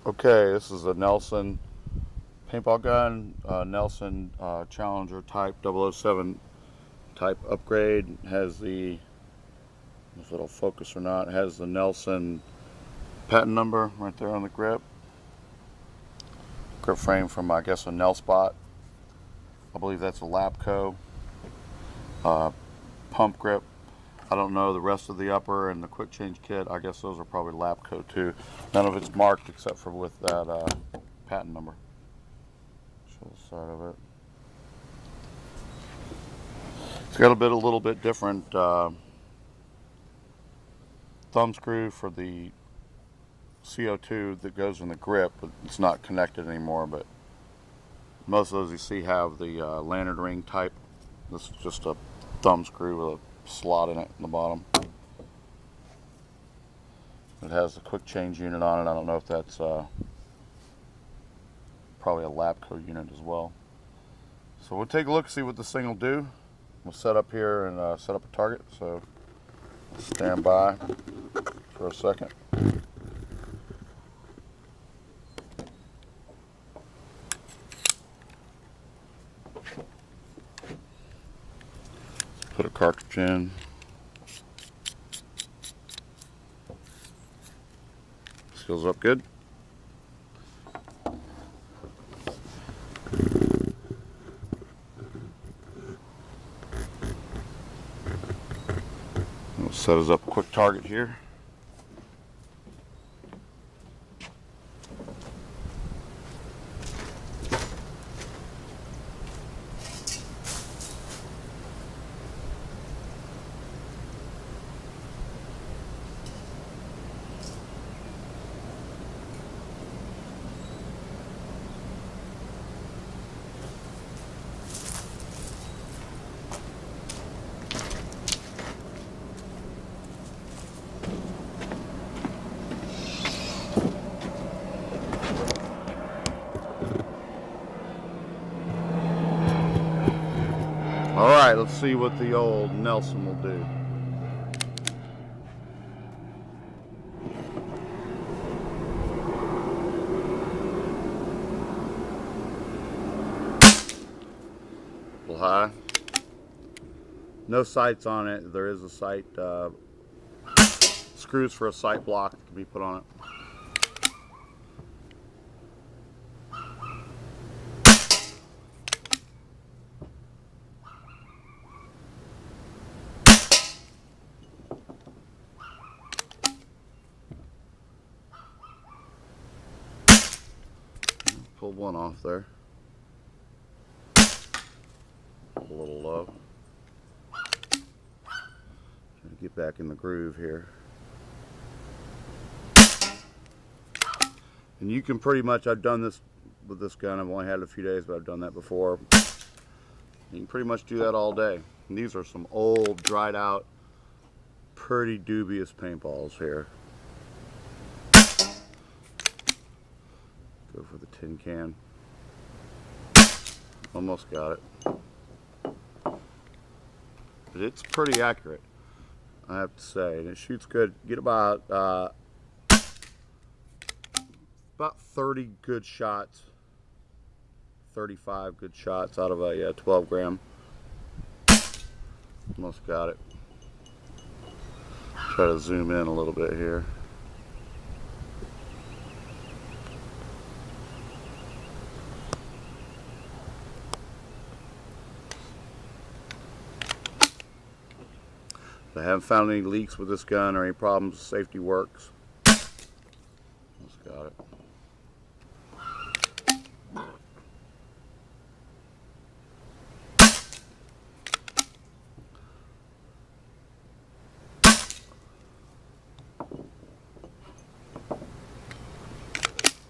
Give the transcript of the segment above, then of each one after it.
Okay, this is a Nelson paintball gun, Nelson Challenger Type 007 type upgrade. Has the, if it'll focus or not, has the Nelson patent number right there on the grip. Grip frame from, I guess, a Nel Spot. I believe that's a Lapco. Pump grip. I don't know the rest of the upper and the quick change kit. I guess those are probably Lapco too. None of it's marked except for with that patent number. Show the side of it. It's got a little bit different thumb screw for the CO2 that goes in the grip, but it's not connected anymore. But most of those you see have the lantern ring type. This is just a thumb screw with a slot in it in the bottom. It has a quick change unit on it. I don't know if that's probably a Lapco unit as well. So we'll take a look, see what this thing will do. We'll set up here and set up a target. So stand by for a second. Put a cartridge in. Seals up good. We'll set us up a quick target here. All right, let's see what the old Nelson will do. A little high. No sights on it. There is a sight, screws for a sight block that can be put on it. Pulled one off there. A little low. Trying to get back in the groove here. And you can pretty much, I've done this with this gun, I've only had it a few days, but I've done that before. You can pretty much do that all day. And these are some old, dried out, pretty dubious paintballs here. Go for the tin can. Almost got it. But it's pretty accurate, I have to say. And it shoots good. Get about 30 good shots, 35 good shots out of a 12 gram. Almost got it. Try to zoom in a little bit here. I haven't found any leaks with this gun or any problems. Safety works. Almost got it.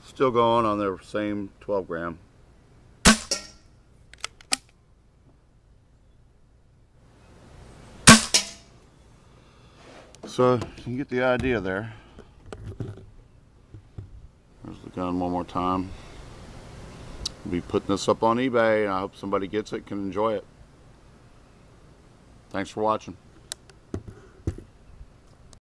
Still going on their same 12 gram. So you can get the idea there. There's the gun one more time. I'll be putting this up on eBay, and I hope somebody gets it, can enjoy it. Thanks for watching.